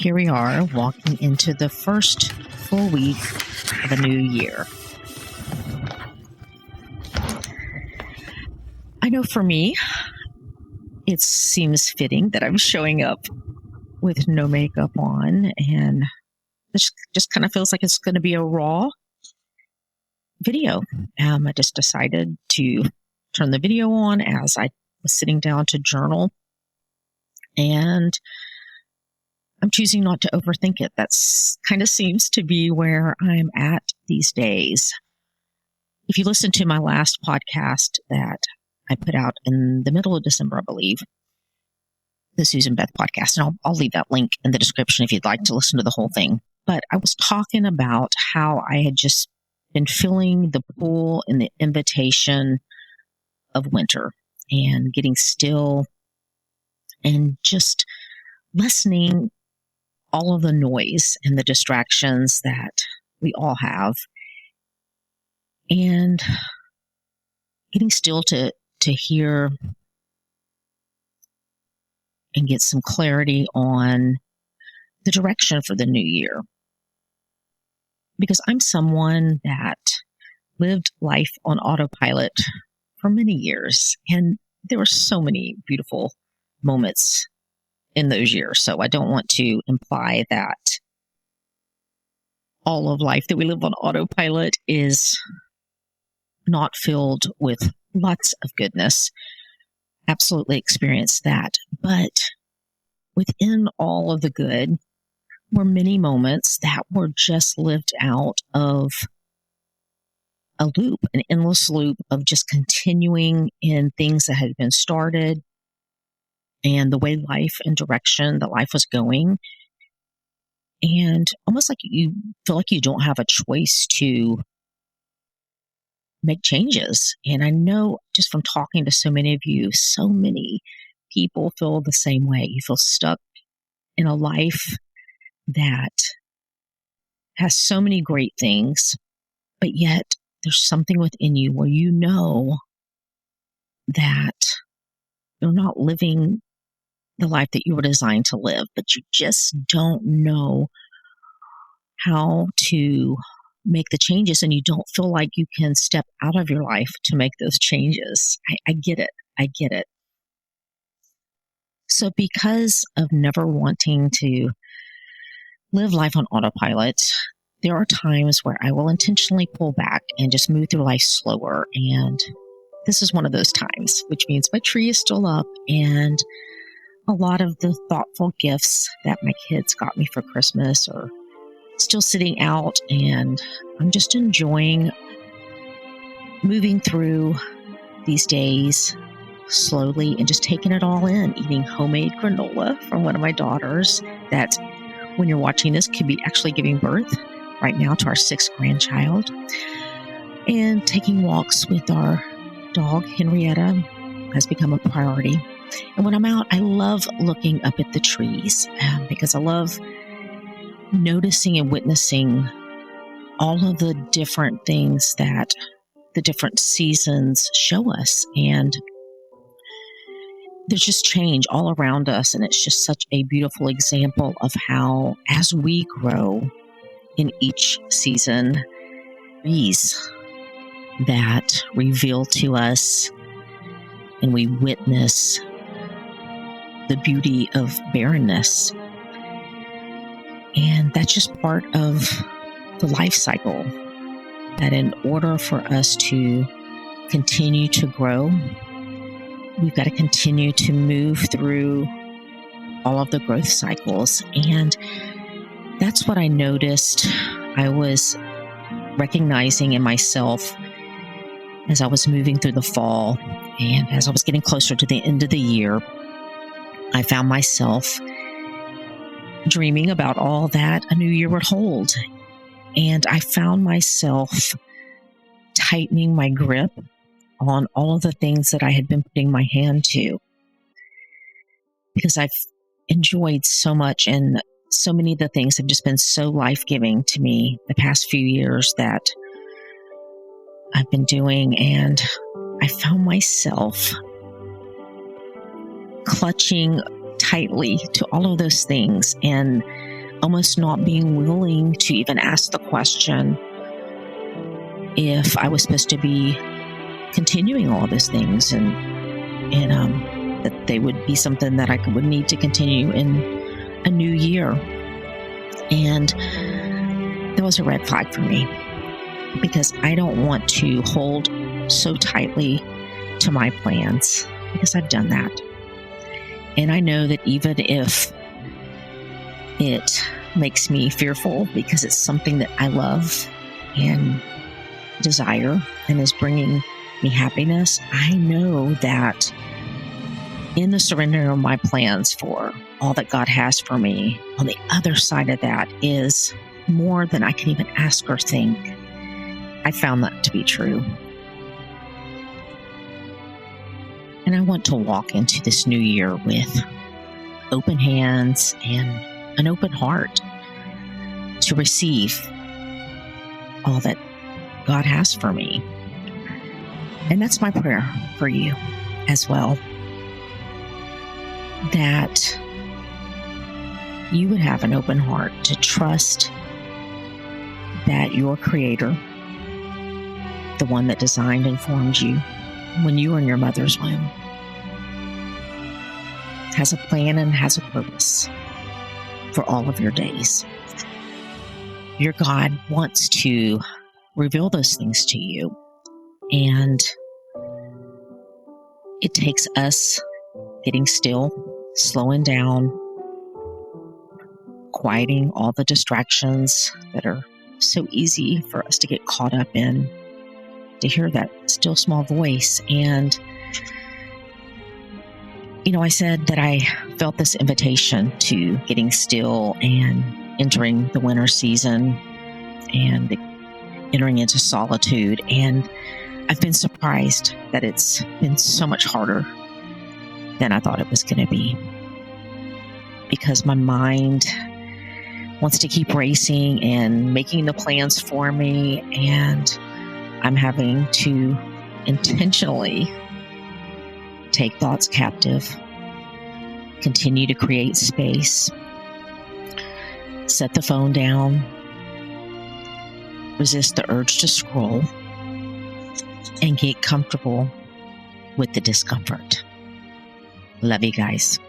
here we are walking into the first full week of a new year. I know for me, it seems fitting that I'm showing up with no makeup on, and it just kind of feels like it's going to be a raw video. I just decided to turn the video on as I was sitting down to journal, and I'm choosing not to overthink it. That's kind of seems to be where I'm at these days. If you listen to my last podcast that I put out in the middle of December, I believe, the Susan Beth podcast, and I'll leave that link in the description if you'd like to listen to the whole thing. But I was talking about how I had just been feeling the pull and the invitation of winter and getting still and just lessening all of the noise and the distractions that we all have, and getting still to hear and get some clarity on the direction for the new year. Because I'm someone that lived life on autopilot for many years, and there were so many beautiful moments in those years. So I don't want to imply that all of life that we live on autopilot is not filled with lots of goodness. Absolutely experienced that. But within all of the good were many moments that were just lived out of a loop, an endless loop of just continuing in things that had been started and the way life and direction that life was going. And almost like you feel like you don't have a choice to make changes. And I know just from talking to so many of you, so many people feel the same way. You feel stuck in a life that has so many great things, but yet there's something within you where you know that you're not living the life that you were designed to live, but you just don't know how to make the changes, and you don't feel like you can step out of your life to make those changes. I get it. I get it. So because of never wanting to live life on autopilot, there are times where I will intentionally pull back and just move through life slower. And this is one of those times, which means my tree is still up, and a lot of the thoughtful gifts that my kids got me for Christmas are still sitting out, and I'm just enjoying moving through these days slowly and just taking it all in, eating homemade granola from one of my daughters that, when you're watching this, could be actually giving birth right now to our 6th grandchild, and taking walks with our dog Henrietta has become a priority. And when I'm out, I love looking up at the trees because I love noticing and witnessing all of the different things that the different seasons show us. And there's just change all around us. And it's just such a beautiful example of how, as we grow in each season, trees that reveal to us and we witness the beauty of barrenness. And that's just part of the life cycle, that in order for us to continue to grow, we've got to continue to move through all of the growth cycles. And that's what I noticed I was recognizing in myself as I was moving through the fall. And as I was getting closer to the end of the year, I found myself dreaming about all that a new year would hold. And I found myself tightening my grip on all of the things that I had been putting my hand to, because I've enjoyed so much, and so many of the things have just been so life-giving to me the past few years that I've been doing. And I found myself clutching tightly to all of those things and almost not being willing to even ask the question if I was supposed to be continuing all these things, and that they would be something that I would need to continue in a new year. And that was a red flag for me, because I don't want to hold so tightly to my plans, because I've done that. And I know that even if it makes me fearful, because it's something that I love and desire and is bringing me happiness, I know that in the surrender of my plans for all that God has for me, on the other side of that is more than I can even ask or think. I found that to be true. And I want to walk into this new year with open hands and an open heart to receive all that God has for me. And that's my prayer for you as well, that you would have an open heart to trust that your Creator, the one that designed and formed you when you were in your mother's womb, has a plan and has a purpose for all of your days. Your God wants to reveal those things to you, and it takes us getting still, slowing down, quieting all the distractions that are so easy for us to get caught up in, to hear that still small voice. And I said that I felt this invitation to getting still and entering the winter season and entering into solitude. And I've been surprised that it's been so much harder than I thought it was going to be, because my mind wants to keep racing and making the plans for me, and I'm having to intentionally take thoughts captive, continue to create space, set the phone down, resist the urge to scroll, and get comfortable with the discomfort. Love you guys.